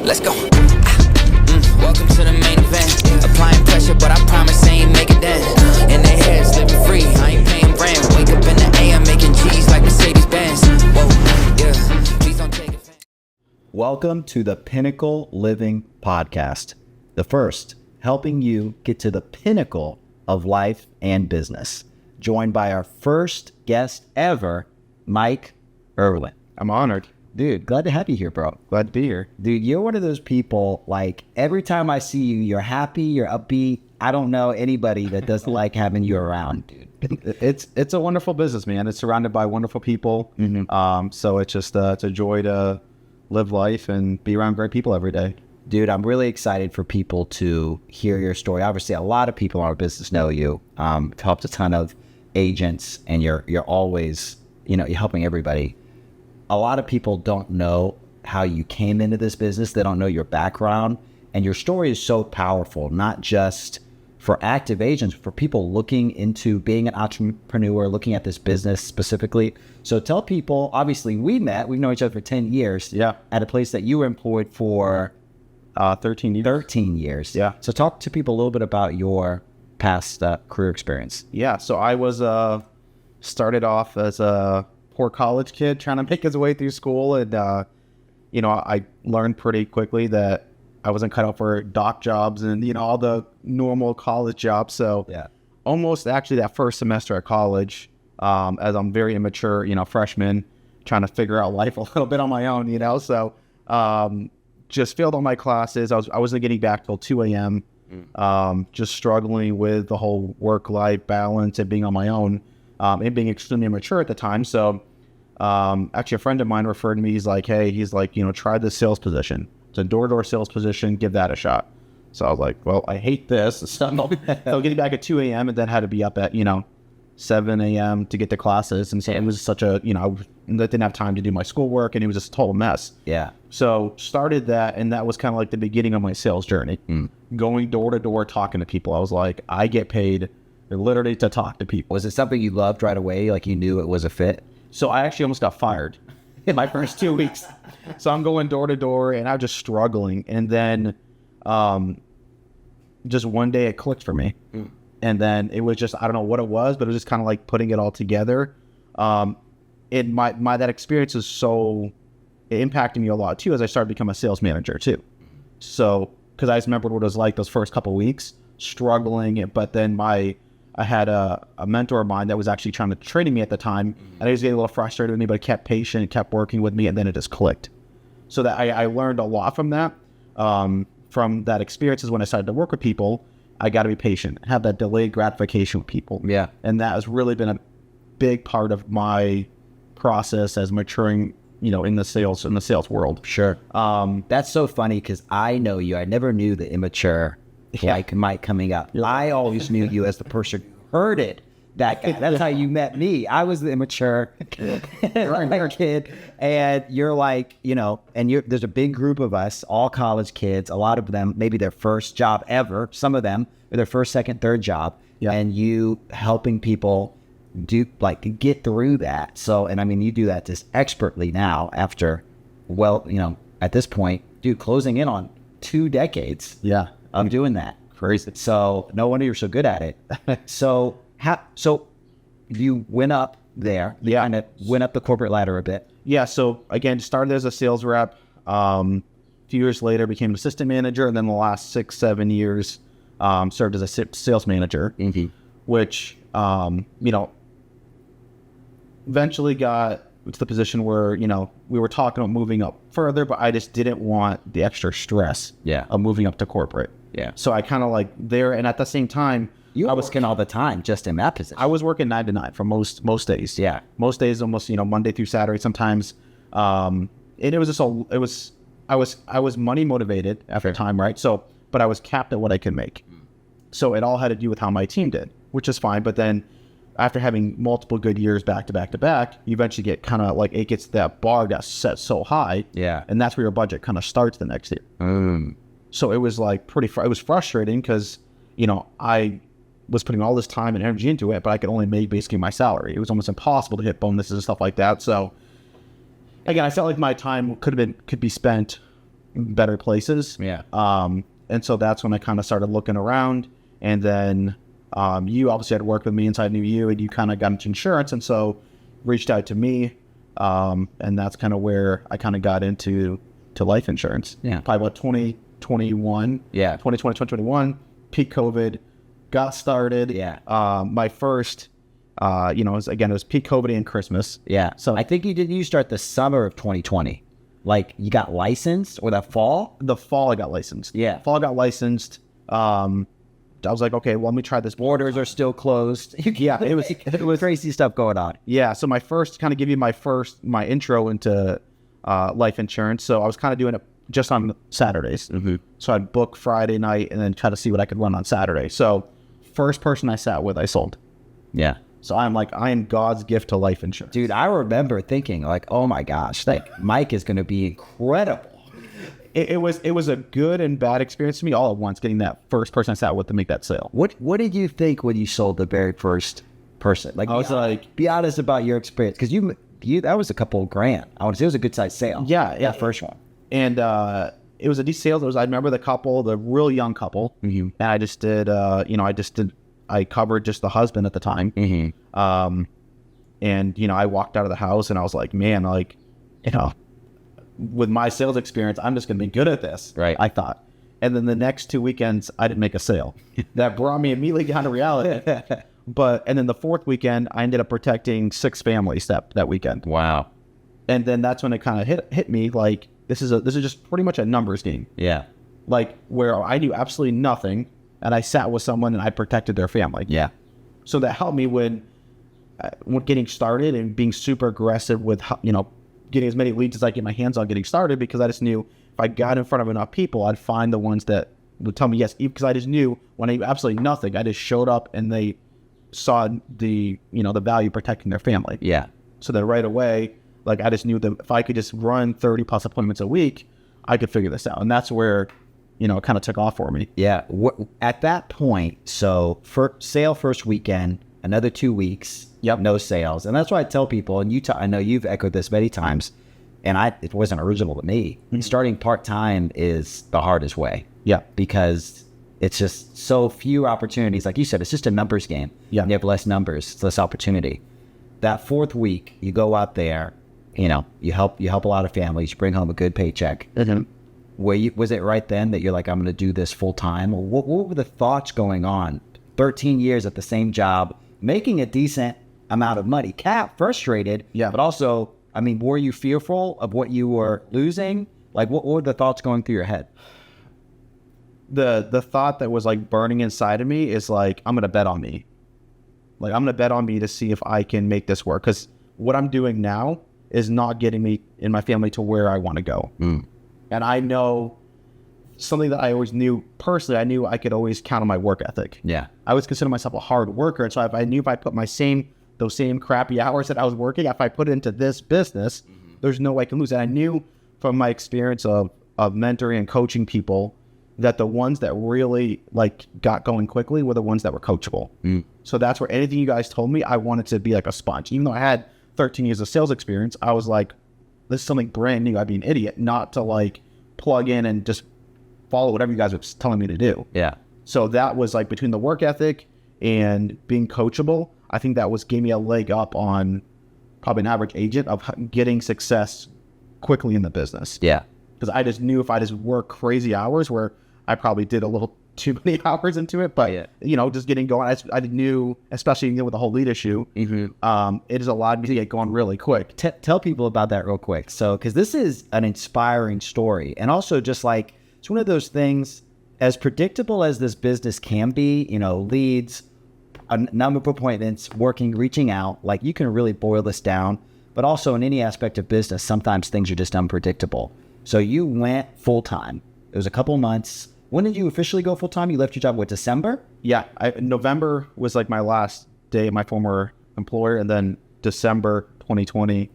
Let's go. Welcome to the main event. Applying pressure, but I promise I ain't make it then. In their heads, living free, I ain't paying rent. Wake up in the AM, making G's like Mercedes-Benz. Whoa, yeah, please don't take it. Welcome to the Pinnacle Living Podcast, the first helping you get to the pinnacle of life and business. Joined by our first guest ever, Mike Heuveline. I'm honored. Dude, glad to have you here, bro. Glad to be here. Dude, you're one of those people, like, every time I see you, you're happy, you're upbeat. I don't know anybody that doesn't like having you around, dude. It's a wonderful business, man. It's surrounded by wonderful people. So it's just it's a joy to live life and be around great people every day. Dude, I'm really excited for people to hear your story. Obviously, a lot of people in our business know you. You've helped a ton of agents, and you're always, you're helping everybody. A lot of people don't know how you came into this business. They don't know your background. And your story is so powerful, not just for active agents, for people looking into being an entrepreneur, looking at this business specifically. So tell people, obviously we've known each other for 10 years. Yeah. At a place that you were employed for 13 years. 13 years. Yeah. So talk to people a little bit about your past career experience. Yeah. So I was started off as a poor college kid trying to make his way through school. And, I learned pretty quickly that I wasn't cut out for doc jobs and, all the normal college jobs. So yeah, almost actually that first semester at college, as I'm very immature, freshman, trying to figure out life a little bit on my own, so just failed all my classes. I wasn't getting back till 2 a.m. Just struggling with the whole work-life balance and being on my own, and being extremely immature at the time. So actually a friend of mine referred to me. He's like, try this sales position. It's a door-to-door sales position. Give that a shot. So I was like, well, I hate this. So getting back at 2 a.m. and then had to be up at, 7 a.m. to get to classes. And so it was such a, I didn't have time to do my schoolwork, and it was just a total mess. Yeah. So started that, and that was kind of like the beginning of my sales journey. Going door to door, talking to people. I was like, I get paid literally to talk to people. Was it something you loved right away? Like you knew it was a fit? So I actually almost got fired in my first 2 weeks. So I'm going door to door, and I'm just struggling. And then just one day it clicked for me. And then it was just, I don't know what it was, but it was just kind of like putting it all together. That experience is so, it impacted me a lot too, as I started to become a sales manager too. So, because I just remembered what it was like those first couple of weeks, struggling. But then I had a mentor of mine that was actually trying to train me at the time, and he was getting a little frustrated with me, but he kept patient, kept working with me, and then it just clicked. So that I learned a lot from that. From that experience is when I started to work with people. I got to be patient, have that delayed gratification with people. Yeah. And that has really been a big part of my process as maturing, in the sales world. Sure. That's so funny because I know you. I never knew the immature like Mike coming up. Yeah. I always knew you as the person who herded that guy. That's how you met me. I was the immature kid, and you're like, there's a big group of us, all college kids, a lot of them, maybe their first job ever, some of them, or their first, second, third job, and you helping people get through that. So, and you do that just expertly now after, at this point, dude, closing in on 2 decades of doing that. Crazy. So no wonder you're so good at it. So you went up there, kind of went up the corporate ladder a bit. Yeah. So again, started as a sales rep. A few years later, became an assistant manager, and then the last 6-7 years, served as a sales manager, which, eventually got to the position where, we were talking about moving up further, but I just didn't want the extra stress of moving up to corporate. Yeah. So I kind of there, and at the same time, I was working all the time just in that position. I was working 9 to 9 for most days. Yeah. Most days, almost, Monday through Saturday sometimes. And it was just I was money motivated at the time, right? So, but I was capped at what I could make. So it all had to do with how my team did, which is fine. But then after having multiple good years back to back to back, you eventually get kind of it gets that bar that's set so high. Yeah. And that's where your budget kind of starts the next year. So it was it was frustrating because, I was putting all this time and energy into it, but I could only make basically my salary. It was almost impossible to hit bonuses and stuff like that. So again, I felt like my time could be spent better places. Yeah. And so that's when I kind of started looking around. And then you obviously had worked with me, and so I knew you, and you kind of got into insurance, and so reached out to me. And that's kind of where I kind of got into life insurance. Yeah. Probably about 2021. Yeah. 2020, 2021, peak COVID, got started. Yeah. My first, it was peak COVID and Christmas. Yeah. So I think you start the summer of 2020. Like you got licensed or that fall? the fall I got licensed. Yeah. Fall I got licensed. I was like, okay, well, let me try this. Borders are still closed. Yeah, it was crazy stuff going on. Yeah, so kind of give you my intro into life insurance. So I was kind of doing it just on Saturdays. Mm-hmm. So I'd book Friday night and then try to see what I could run on Saturday. So first person I sat with, I sold. Yeah. So I am God's gift to life insurance. Dude, I remember thinking like, oh my gosh, like Mike is going to be incredible. It was a good and bad experience to me all at once, getting that first person I sat with to make that sale. What did you think when you sold the very first person? Like, I was like, be honest about your experience, because you that was a couple of grand. I want to say it was a good sized sale. Yeah, that first one. And it was a decent sale. I remember the couple, the real young couple, Mm-hmm. and I just did, I covered just the husband at the time. Mm-hmm. And I walked out of the house and I was like, man, with my sales experience, I'm just going to be good at this. Right. I thought. And then the next 2 weekends, I didn't make a sale. That brought me immediately down to reality. And then the fourth weekend, I ended up protecting 6 families that weekend. Wow. And then that's when it kind of hit me like, this is just pretty much a numbers game. Yeah. Like where I knew absolutely nothing, and I sat with someone and I protected their family. Yeah. So that helped me when getting started and being super aggressive with, getting as many leads as I get my hands on getting started, because I just knew if I got in front of enough people, I'd find the ones that would tell me yes, because I just knew when I knew absolutely nothing, I just showed up and they saw the value protecting their family. Yeah. So then right away, like I just knew that if I could just run 30 plus appointments a week, I could figure this out. And that's where, it kind of took off for me. Yeah. At that point, so sale first weekend, another 2 weeks, Yep. no sales. And that's why I tell people, and I know you've echoed this many times, and it wasn't original to me. Mm-hmm. Starting part-time is the hardest way. Yeah. Because it's just so few opportunities. Like you said, it's just a numbers game. Yeah. You have less numbers, it's less opportunity. That fourth week, you go out there, you help a lot of families, you bring home a good paycheck. Mm-hmm. Was it right then that you're like, I'm going to do this full time? What were the thoughts going on? 13 years at the same job, making a decent amount of money, frustrated. Yeah. But also, were you fearful of what you were losing? Like, what were the thoughts going through your head? The thought that was like burning inside of me is like, I'm going to bet on me. Like, I'm going to bet on me to see if I can make this work. Because what I'm doing now is not getting me and my family to where I want to go. Mm. And I know something that I always knew personally, I knew I could always count on my work ethic. Yeah. I always consider myself a hard worker. And so I knew if I put those same crappy hours that I was working, if I put it into this business, there's no way I can lose. And I knew from my experience of mentoring and coaching people that the ones that really got going quickly were the ones that were coachable. Mm. So that's where anything you guys told me, I wanted to be like a sponge. Even though I had 13 years of sales experience, I was like, this is something brand new. I'd be an idiot not to plug in and just follow whatever you guys were telling me to do. Yeah. So that was between the work ethic and being coachable, I think that gave me a leg up on probably an average agent of getting success quickly in the business. Yeah. Because I just knew if I just worked crazy hours, where I probably did a little too many hours into it, but just getting going, I knew, especially with the whole lead issue, it has allowed me to get going really quick. Tell people about that real quick. So, because this is an inspiring story, and also just it's one of those things, as predictable as this business can be, leads, a number of appointments, reaching out, you can really boil this down. But also in any aspect of business, sometimes things are just unpredictable. So you went full time. It was a couple months. When did you officially go full time? You left your job, December? Yeah, November was my last day at my former employer, and then December 2020,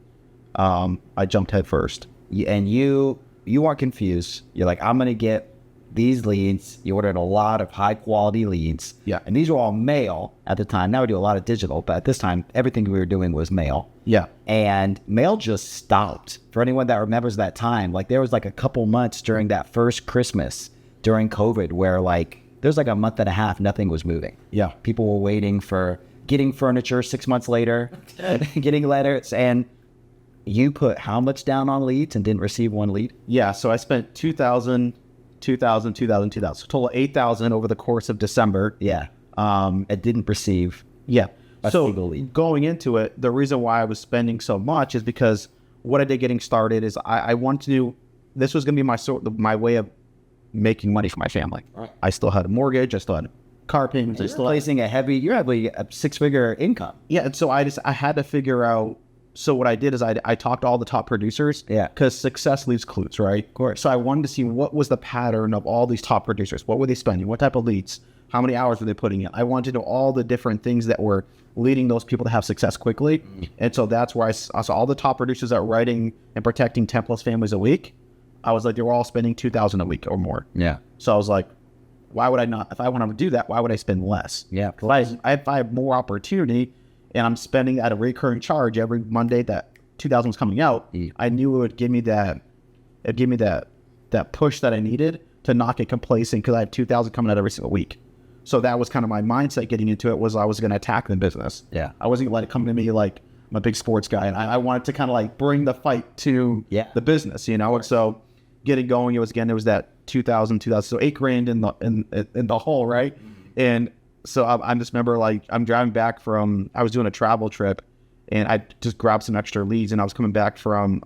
I jumped head first. And you weren't confused. You're like, I'm going to get these leads, you ordered a lot of high quality leads. Yeah. And these were all mail at the time. Now we do a lot of digital, but at this time, everything we were doing was mail. Yeah. And mail just stopped. For anyone that remembers that time, like there was like a couple months during that first Christmas during COVID where like there's like a month and a half, nothing was moving. Yeah. People were waiting for getting furniture 6 months later, getting letters. And you put how much down on leads and didn't receive one lead? Yeah. So I spent 2,000, so total 8,000 over the course of December. Yeah. It didn't receive. Yeah. A So single lead. going into it, the reason why I was spending so much is because what I did getting started is I wanted to do, this was going to be my way of making money for my family. Right. I still had a mortgage. I still had car payments. You're placing you're having a 6-figure income. Yeah. And so I had to figure out. So what I did is I talked to all the top producers. Yeah. Because success leaves clues, right? Of course. So I wanted to see what was the pattern of all these top producers. What were they spending? What type of leads? How many hours were they putting in? I wanted to know all the different things that were leading those people to have success quickly. And so that's where I saw all the top producers that were writing and protecting 10 plus families a week. I was like, they were all spending 2,000 a week or more. Yeah. So I was like, why would I not? If I want to do that, why would I spend less? Yeah. If I have more opportunity and I'm spending at a recurring charge every Monday that 2,000 was coming out, I knew it would give me that push that I needed to not get complacent because I had 2,000 coming out every single week. So that was kind of my mindset getting into it, was I was going to attack the business. Yeah. I wasn't going to let it come to me like I'm a big sports guy, and I wanted to kind of like bring the fight to the business, you know. And so getting going, there was that 2,000, so $8,000 in the hole, right? And so I just remember like I'm driving back from, I was doing a travel trip, and I just grabbed some extra leads, and I was coming back from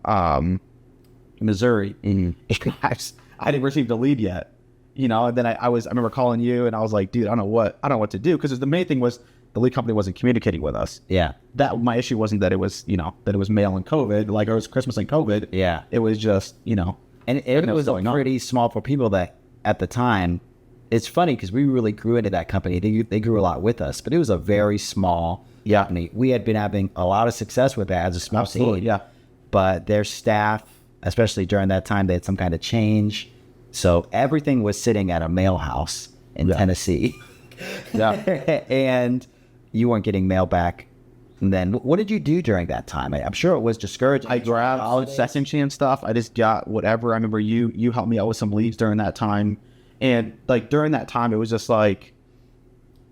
Missouri. I didn't receive the lead yet, you know. And then I remember calling you, and I was like, dude, I don't know what to do, because the main thing was the lead company wasn't communicating with us. Yeah, that my issue wasn't that it was mail and COVID, like it was Christmas and COVID. Yeah, it was just and it was pretty small for people that at the time. It's funny because we really grew into that company. They grew a lot with us, but it was a very small company. We had been having a lot of success with that as a small team. Yeah. But their staff, especially during that time, they had some kind of change. So everything was sitting at a mail house in Tennessee. And you weren't getting mail back. And then what did you do during that time? I'm sure it was discouraging. I grabbed all second chance stuff. I just got whatever. I remember you helped me out with some leads during that time. And like during that time, it was just like,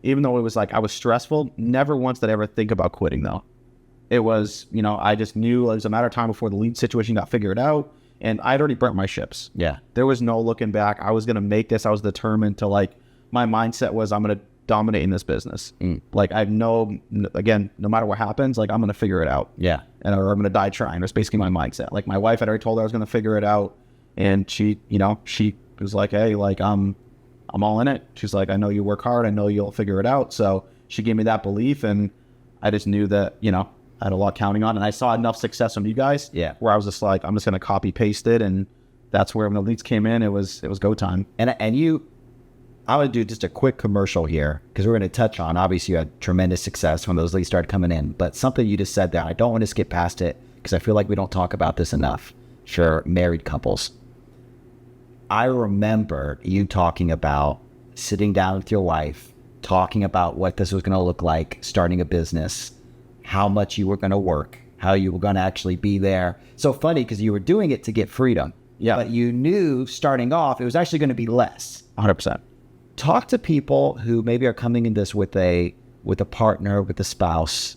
even though it was like I was stressful, never once did I ever think about quitting though. It was, I just knew it was a matter of time before the lead situation got figured out, and I'd already burnt my ships. Yeah. There was no looking back. I was going to make this. I was determined to, like, my mindset was I'm going to dominate in this business. Like, I know, again, no matter what happens, like, I'm going to figure it out. Yeah. And or I'm going to die trying. That's basically my mindset. Like, my wife had already told her I was going to figure it out, and she was like, hey, like, I'm all in it. She's like, I know you work hard. I know you'll figure it out. So she gave me that belief, and I just knew that, I had a lot counting on, and I saw enough success from you guys. Yeah. Where I was just like, I'm just going to copy paste it. And that's where when the leads came in, it was go time. And I would do just a quick commercial here, because we're going to touch on, obviously you had tremendous success when those leads started coming in, but something you just said there, I don't want to skip past it because I feel like we don't talk about this enough for married couples. I remember you talking about sitting down with your wife, talking about what this was going to look like, starting a business, how much you were going to work, how you were going to actually be there. So funny, because you were doing it to get freedom. Yeah. But you knew starting off, it was actually going to be less. 100%. Talk to people who maybe are coming in this with a partner, with a spouse,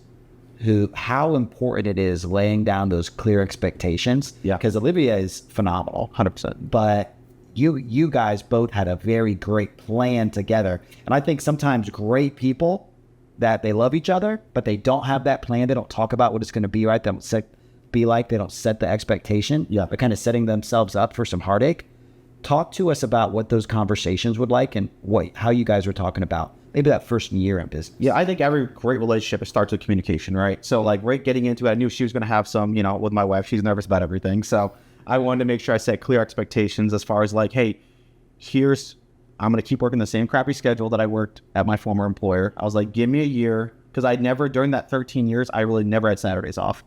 how important it is laying down those clear expectations. Yeah. Because Olivia is phenomenal. 100%. But you guys both had a very great plan together. And I think sometimes great people, that they love each other, but they don't have that plan. They don't talk about what it's going to be, right? They don't set the expectation. Yeah. They're kind of setting themselves up for some heartache. Talk to us about what those conversations would like, and how you guys were talking about maybe that first year in business. Yeah, I think every great relationship starts with communication, right? So like right getting into it, I knew she was going to have some, with my wife, she's nervous about everything. So I wanted to make sure I set clear expectations as far as like, hey, I'm going to keep working the same crappy schedule that I worked at my former employer. I was like, give me a year, because during that 13 years, I really never had Saturdays off.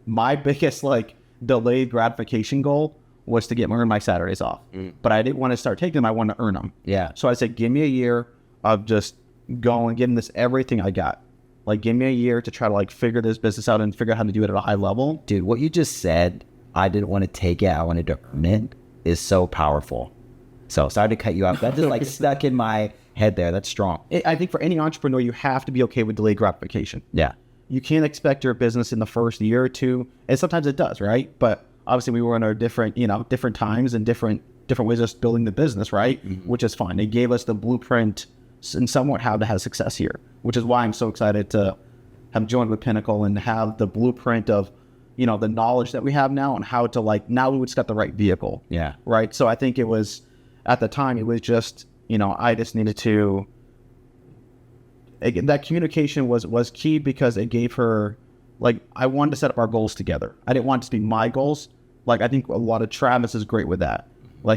My biggest like delayed gratification goal was to earn my Saturdays off. But I didn't want to start taking them. I wanted to earn them. Yeah. So I said, give me a year of just going, getting this everything I got. Like, give me a year to try to like figure this business out and figure out how to do it at a high level. Dude, what you just said, I didn't want to take it, I wanted to earn it, is so powerful. So sorry to cut you off. That just like stuck in my head there. That's strong. I think for any entrepreneur, you have to be okay with delayed gratification. Yeah. You can't expect your business in the first year or two, and sometimes it does, right? But obviously we were in our different times and different ways of building the business, right? Which is fine. It gave us the blueprint and somewhat how to have success here, which is why I'm so excited to have joined with Pinnacle and have the blueprint of, the knowledge that we have now and how to now we just got the right vehicle. Yeah. Right. So I think it was, at the time, it was just, I just needed to, that communication was key because it gave her, I wanted to set up our goals together. I didn't want it to be my goals. I think a lot of Travis is great with that.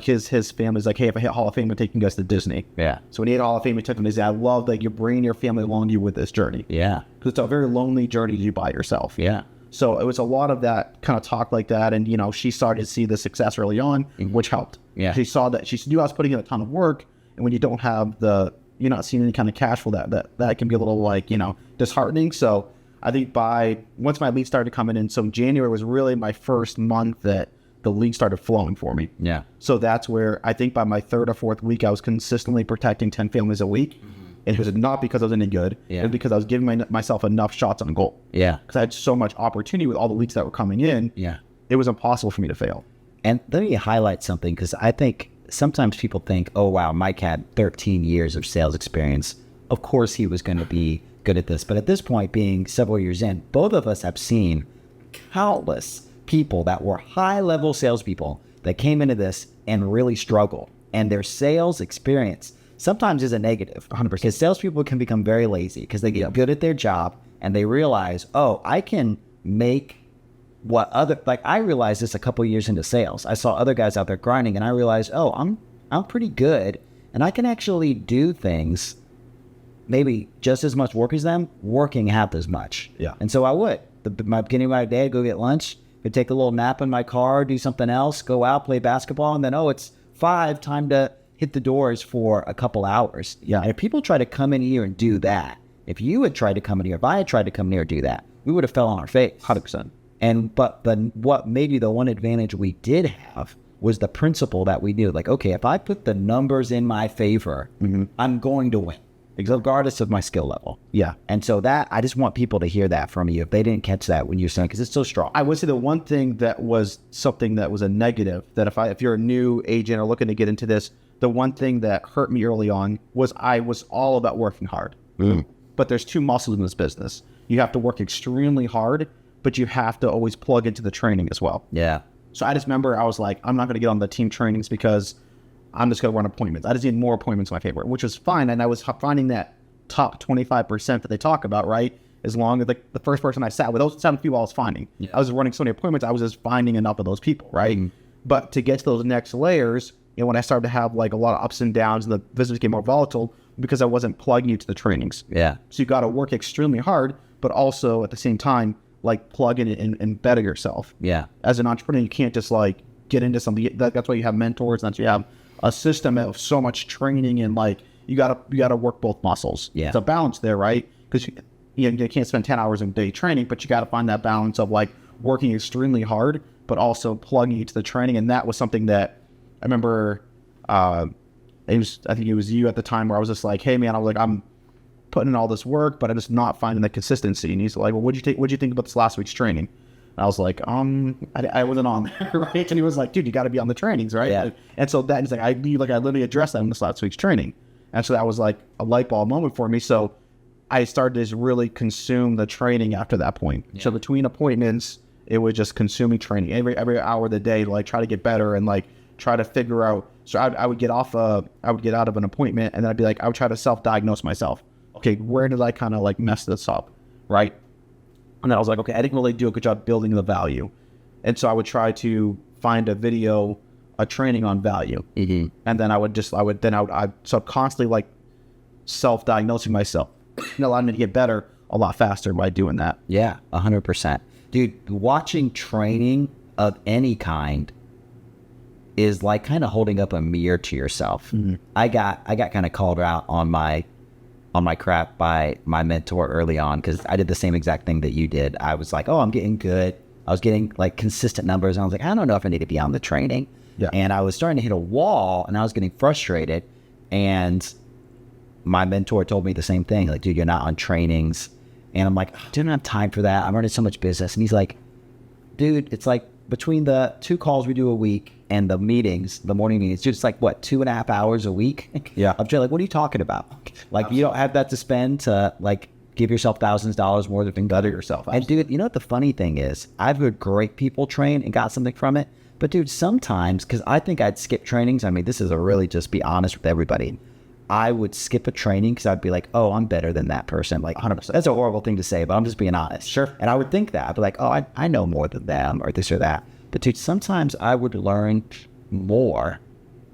His family's like, hey, if I hit Hall of Fame, I'm taking you guys to Disney. Yeah. So when he hit Hall of Fame, he took them to Disney. I love that you're bringing your family along you with this journey. Yeah. Because it's a very lonely journey to do by yourself. Yeah. So it was a lot of that kind of talk like that. And, she started to see the success early on, which helped. Yeah. She saw that. She knew I was putting in a ton of work. And when you don't have you're not seeing any kind of cash flow, that can be a little disheartening. So I think once my leads started coming in, so January was really my first month that the leads started flowing for me. Yeah. So that's where I think by my third or fourth week, I was consistently protecting 10 families a week. And it was not because I was any good. Yeah. It was because I was giving myself enough shots on goal. Yeah. Because I had so much opportunity with all the leads that were coming in. Yeah. It was impossible for me to fail. And let me highlight something, because I think sometimes people think, oh, wow, Mike had 13 years of sales experience. Of course he was going to be good at this. But at this point, being several years in, both of us have seen countless people that were high-level salespeople that came into this and really struggle. And their sales experience sometimes is a negative. 100%. Because salespeople can become very lazy because they get good at their job and they realize, oh, I can make I realized this a couple years into sales. I saw other guys out there grinding and I realized, oh, I'm pretty good and I can actually do things maybe just as much work as them, working half as much. Yeah. And so I would. My beginning of my day, I'd go get lunch, I'd take a little nap in my car, do something else, go out, play basketball, and then, it's 5, time to hit the doors for a couple hours. Yeah. And if people try to come in here and do that, if you had tried to come in here, if I had tried to come in here and do that, we would have fell on our face. 100%. But what maybe the one advantage we did have was the principle that we knew, okay, if I put the numbers in my favor, I'm going to win, regardless of my skill level. Yeah. And so I just want people to hear that from you if they didn't catch that when you're saying, because it's so strong. I would say the one thing that was something that was a negative, that if you're a new agent or looking to get into this, the one thing that hurt me early on was I was all about working hard. But there's 2 muscles in this business. You have to work extremely hard, but you have to always plug into the training as well. Yeah. So I just remember I was like, I'm not going to get on the team trainings because I'm just going to run appointments. I just need more appointments in my favor, which was fine. And I was finding that top 25% that they talk about, right? As long as the first person I sat with, those 7 people I was finding. Yeah. I was running so many appointments, I was just finding enough of those people, right? But to get to those next layers, when I started to have a lot of ups and downs and the business became more volatile because I wasn't plugging into the trainings. Yeah. So you got to work extremely hard, but also at the same time, plug in and better yourself. Yeah. As an entrepreneur, you can't just get into something. That's why you have mentors. That's why you have a system of so much training and you gotta work both muscles. Yeah. It's a balance there, right? Because you can't spend 10 hours a day training, but you got to find that balance of working extremely hard, but also plugging into the training. And that was something that I remember. I think it was you at the time where I was just like, hey man, I was I'm putting in all this work, but I'm just not finding the consistency. And he's like, well, what'd you think about this last week's training? And I was like, I wasn't on there, right? And he was like, dude, you got to be on the trainings, right? Yeah. And so that he's like, I literally addressed that in this last week's training. And so that was a light bulb moment for me. So I started to really consume the training after that point. Yeah. So between appointments, it was just consuming training every hour of the day to try to get better and try to figure out. So I would get out of an appointment and then I'd be I would try to self-diagnose myself. Okay, where did I kind of mess this up, right? And then I was like, okay, I didn't really do a good job building the value. And so I would try to find a video, a training on value. Mm-hmm. And then I'd constantly self-diagnosing myself. It allowed me to get better a lot faster by doing that. Yeah, 100%. Dude, watching training of any kind is like kind of holding up a mirror to yourself. I got kind of called out on my crap by my mentor early on, because I did the same exact thing that you did. I was like, oh, I'm getting good. I was getting like consistent numbers. And I was like, I don't know if I need to be on the training. Yeah. And I was starting to hit a wall, and I was getting frustrated. And my mentor told me the same thing. Like, dude, you're not on trainings. And I'm like, I don't have time for that. I'm running so much business. And he's like, dude, it's like between the 2 calls we do a week and the meetings, the morning meetings, dude, it's like, what, 2.5 hours a week? Yeah. I'm just like, what are you talking about? Like, you don't have that to spend to like give yourself thousands of dollars more to better yourself. And dude, you know what the funny thing is? I've heard great people train and got something from it. But dude, sometimes, because I think I'd skip trainings. I mean, this is a really just be honest with everybody. I would skip a training because I'd be like, oh, I'm better than that person. Like, 100%. That's a horrible thing to say, but I'm just being honest. Sure. And I would think that. I'd be like, oh, I know more than them, or this or that. But dude, sometimes I would learn more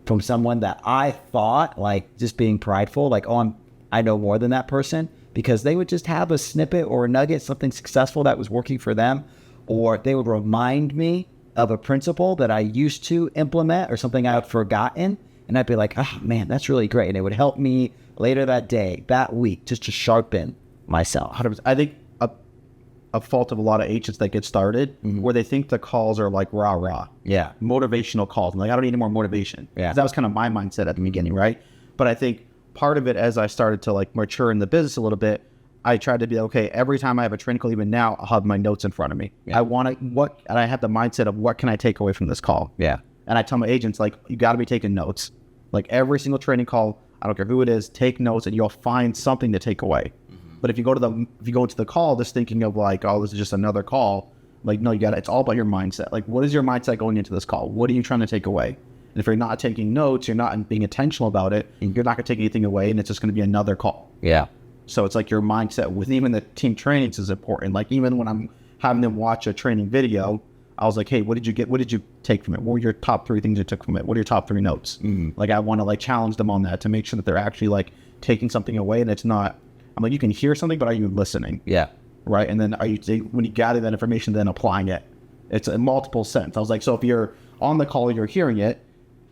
from someone that I thought, like, just being prideful, like, oh, I know more than that person, because they would just have a snippet or a nugget, something successful that was working for them, or they would remind me of a principle that I used to implement or something I had forgotten. And I'd be like, oh man, that's really great. And it would help me later that day, that week, just to sharpen myself. 100%. I think a fault of a lot of agents that get started, where they think the calls are like rah-rah. Yeah. Motivational calls. I'm like, I don't need any more motivation. Yeah. That was kind of my mindset at the beginning, right? But I think part of it, as I started to like mature in the business a little bit, I tried to be, okay, every time I have a training call, even now, I'll have my notes in front of me. Yeah. And I have the mindset of what can I take away from this call? Yeah. And I tell my agents, like, you got to be taking notes. Like, every single training call, I don't care who it is, take notes, and you'll find something to take away. But if you go into the call just thinking of like, oh, this is just another call, like, no, it's all about your mindset. Like, what is your mindset going into this call? What are you trying to take away? And if you're not taking notes, you're not being intentional about it, you're not going to take anything away, and it's just going to be another call. Yeah. So it's like your mindset with even the team trainings is important. Like, even when I'm having them watch a training video, I was like, hey, what did you get? What did you take from it? What were your top 3 things you took from it? What are your top 3 notes? Like, I want to like challenge them on that to make sure that they're actually like taking something away, and it's not, I'm like, you can hear something, but are you listening? Yeah. Right. And then when you gather that information, then applying it, it's a multiple sense. I was like, so if you're on the call, you're hearing it,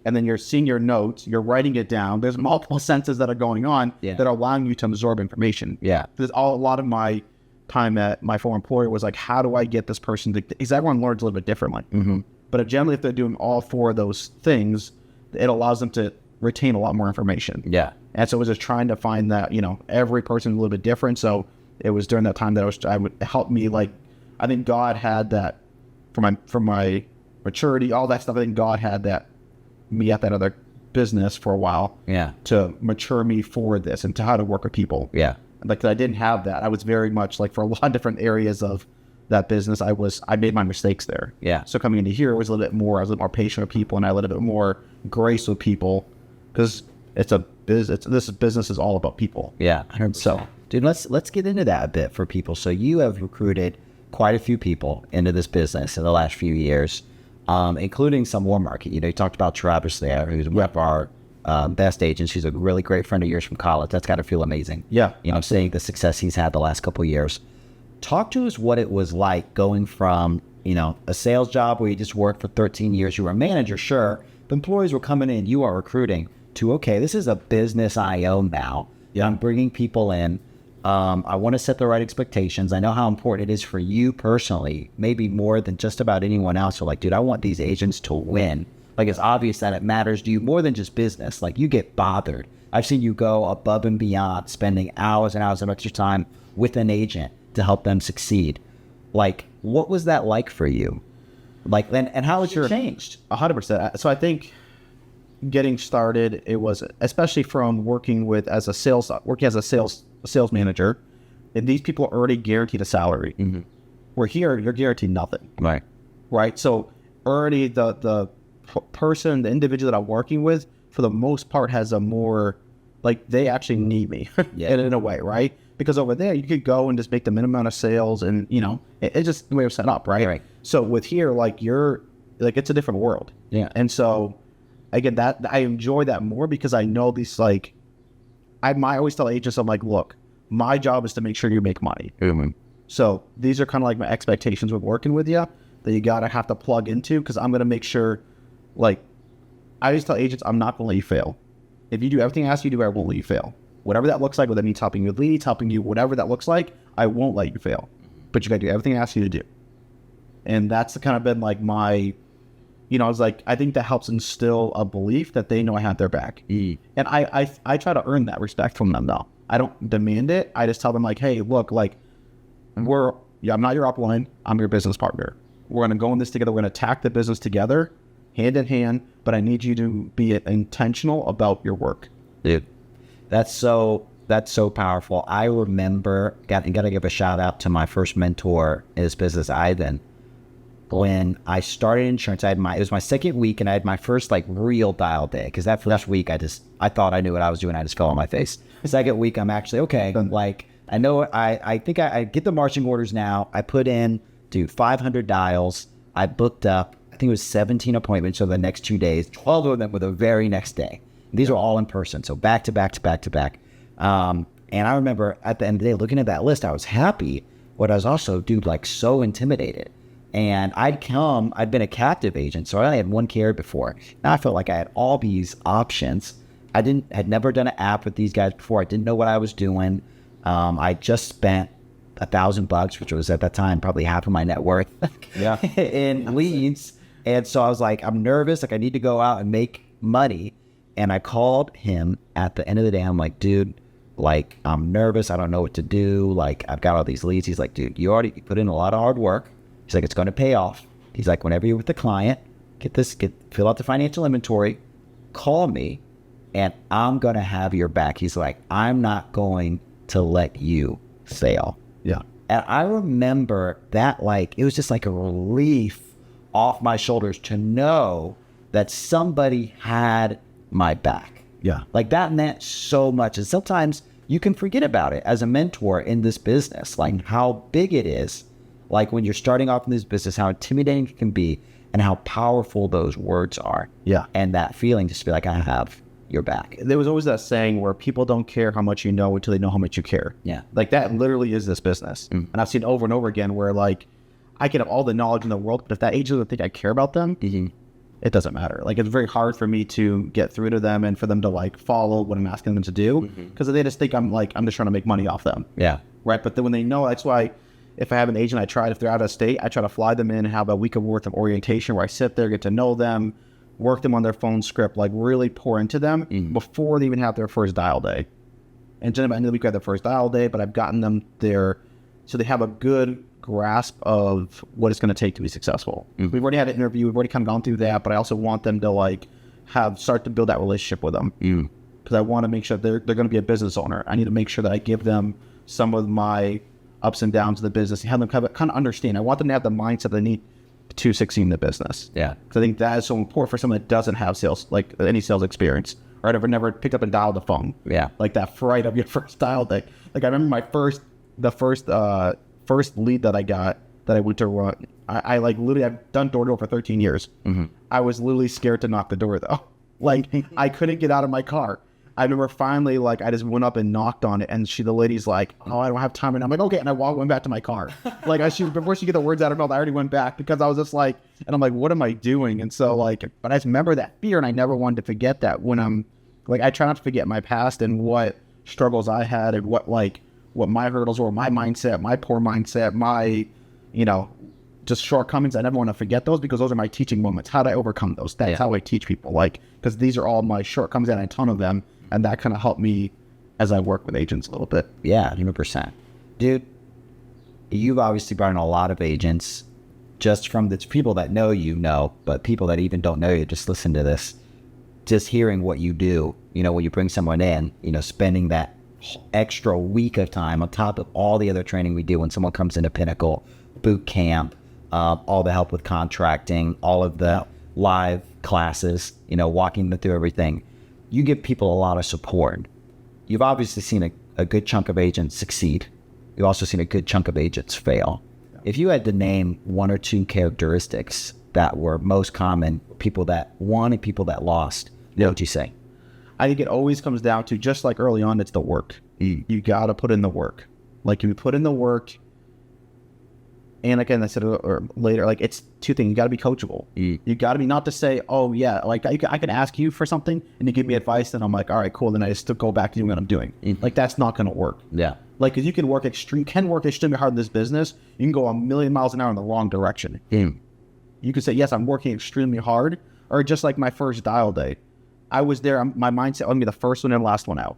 and then you're seeing your notes, you're writing it down. There's multiple senses that are going on that are allowing you to absorb information. Yeah. There's a lot of my time at my former employer was like, how do I get this person to, because everyone learns a little bit differently. But generally, if they're doing all 4 of those things, it allows them to retain a lot more information. Yeah. And so it was just trying to find that, every person is a little bit different. So it was during that time that I would help me, like, I think God had that for my maturity, all that stuff. I think God had that, me at that other business for a while. Yeah. To mature me for this and to how to work with people. Yeah. Like, I didn't have that. I was very much like, for a lot of different areas of that business, I made my mistakes there. Yeah. So coming into here, it was a little bit more, I was a little more patient with people, and I had a little bit more grace with people, because it's a business. This business is all about people. Yeah. 100%. So, dude, let's get into that a bit for people. So you have recruited quite a few people into this business in the last few years, including some warm market. You talked about Travis there, who's one of our best agents. She's a really great friend of yours from college. That's got to feel amazing. Yeah. Seeing the success he's had the last couple of years. Talk to us what it was like going from, a sales job where you just worked for 13 years. You were a manager, sure, but employees were coming in, you are recruiting, to, okay, this is a business I own now. Yeah. I'm bringing people in. I want to set the right expectations. I know how important it is for you personally, maybe more than just about anyone else. So like, dude, I want these agents to win. Like, it's obvious that it matters to you more than just business. Like, you get bothered. I've seen you go above and beyond, spending hours and hours of extra time with an agent to help them succeed. Like, what was that like for you? Like, and how has your changed? 100%. So I think getting started, it was, especially from working as a sales manager, and these people are already guaranteed a salary. Mm-hmm. Where here, you're guaranteed nothing. Right. So already the individual that I'm working with, for the most part, has a more, like, they actually need me in a way, right? Because over there, you could go and just make the minimum amount of sales, and, it's just the way it's set up, right? So with here, like, it's a different world. Yeah. And so, again, that I enjoy that more, because I know these, like, I always tell agents, I'm like, look, my job is to make sure you make money. Mm-hmm. So these are kind of like my expectations with working with you that you have to plug into, because I'm going to make sure, like, I just tell agents, I'm not going to let you fail. If you do everything I ask you to do, I won't let you fail. Whatever that looks like, whether that means helping you with leads, helping you, whatever that looks like, I won't let you fail. But you got to do everything I ask you to do. And that's kind of been like my, you know, I was like, I think that helps instill a belief that they know I have their back. And I try to earn that respect from them, though. I don't demand it. I just tell them, like, hey, look, like, I'm not your upline. I'm your business partner. We're going to go in this together. We're going to attack the business together, hand in hand, but I need you to be intentional about your work. Dude, that's so powerful. I remember, got to give a shout out to my first mentor in this business, Ivan. When I started insurance, it was my second week, and I had my first like real dial day, because that first week I thought I knew what I was doing. I just fell on my face. The second week, I'm actually okay. Like, I know, I think I get the marching orders now. I put in, 500 dials. I booked up, I think it was 17 appointments over the next 2 days. 12 of them were the very next day. These are all in person, so back to back to back to back. And I remember at the end of the day, looking at that list, I was happy, but I was also, like, so intimidated. And I'd been a captive agent, so I only had one carrier before. Now I felt like I had all these options. Had never done an app with these guys before. I didn't know what I was doing. I just spent $1,000, which was at that time probably half of my net worth, in leads. And so I was like, I'm nervous. Like, I need to go out and make money. And I called him at the end of the day. I'm like, dude, like, I'm nervous. I don't know what to do. Like, I've got all these leads. He's like, dude, you already put in a lot of hard work. He's like, it's going to pay off. He's like, whenever you're with the client, fill out the financial inventory, call me, and I'm going to have your back. He's like, I'm not going to let you fail. Yeah. And I remember that, like, it was just like a relief off my shoulders to know that somebody had my back. Yeah. Like, that meant so much. And sometimes you can forget about it as a mentor in this business, like how big it is. Like, when you're starting off in this business, how intimidating it can be and how powerful those words are. Yeah. And that feeling just to be like, I have your back. There was always that saying where people don't care how much you know until they know how much you care. Yeah. Like, that literally is this business. And I've seen over and over again where, like, I can have all the knowledge in the world, but if that agent doesn't think I care about them, it doesn't matter. Like, it's very hard for me to get through to them and for them to, like, follow what I'm asking them to do, because they just think I'm just trying to make money off them. Yeah. Right. But then when they know, that's why if I have an agent, if they're out of state, I try to fly them in and have a week of worth of orientation where I sit there, get to know them, work them on their phone script, like really pour into them before they even have their first dial day. And then by the end of the week, we have their first dial day, but I've gotten them there so they have a good grasp of what it's going to take to be successful. We've already had an interview. We've already kind of gone through that, but I also want them to, like, start to build that relationship with them. Because I want to make sure they're going to be a business owner. I need to make sure that I give them some of my ups and downs of the business, and have them kind of understand. I want them to have the mindset they need to succeed in the business. Yeah. Because I think that is so important for someone that doesn't have sales, like any sales experience, right? Or never picked up and dialed the phone. Yeah. Like that fright of your first dial day. Like, I remember the first lead that I got that I went to run. I like literally, I've done door-to-door for 13 years. I was literally scared to knock the door, though. Like, I couldn't get out of my car. I remember finally, like, I just went up and knocked on it, and the lady's like, oh, I don't have time. And I'm like, okay. And I went back to my car. Like, before she get the words out of her mouth, I already went back because I was just like, and I'm like, what am I doing? And so, like, but I just remember that fear, and I never wanted to forget that when I'm, like, I try not to forget my past and what struggles I had and what my hurdles were, my mindset, my poor mindset, my, just shortcomings. I never want to forget those because those are my teaching moments. How do I overcome those? That's how I teach people, like, because these are all my shortcomings and a ton of them. And that kind of helped me as I work with agents a little bit. Yeah, 100%. Dude, you've obviously brought in a lot of agents just from the people that know you know, but people that even don't know you, just listen to this. Just hearing what you do, when you bring someone in, spending that extra week of time on top of all the other training we do when someone comes into Pinnacle, boot camp, all the help with contracting, all of the live classes, walking them through everything. You give people a lot of support. You've obviously seen a good chunk of agents succeed. You've also seen a good chunk of agents fail. Yeah. If you had to name one or two characteristics that were most common, people that won and people that lost, what would you say? I think it always comes down to, just like early on, it's the work. You got to put in the work. Like, if you put in the work, And again, I said or later, like it's two things. You got to be coachable. You got to be not to say, oh yeah, like I can ask you for something and you give me advice, and I'm like, all right, cool. Then I just go back to doing what I'm doing. Like that's not going to work. Yeah. Like, cause you can work extremely hard in this business. You can go a million miles an hour in the wrong direction. You could say, yes, I'm working extremely hard, or just like my first dial day. I was there. My mindset was be the first one and last one out.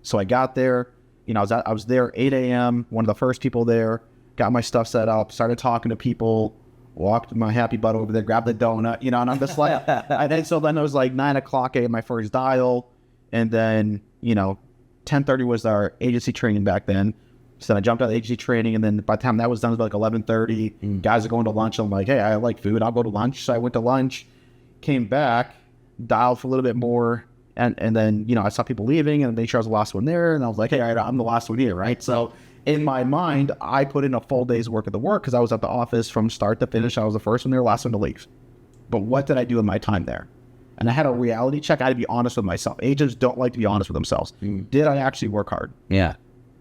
So I got there. You know, I was there 8 a.m. One of the first people there. Got my stuff set up. Started talking to people. Walked my happy butt over there. Grabbed the donut. You know, and I'm just like, so then it was like 9 o'clock. I had my first dial, and then 10:30 was our agency training back then. So I jumped out of agency training, and then by the time that was done, it was like 11:30. Guys are going to lunch. I'm like, hey, I like food. I'll go to lunch. So I went to lunch, came back, dialed for a little bit more, and then I saw people leaving, and made sure I was the last one there. And I was like, hey, all right, I'm the last one here, right? So in my mind, I put in a full day's work of the work because I was at the office from start to finish. I was the first one there, last one to leave. But what did I do in my time there? And I had a reality check. I had to be honest with myself. Agents don't like to be honest with themselves. Did I actually work hard? Yeah.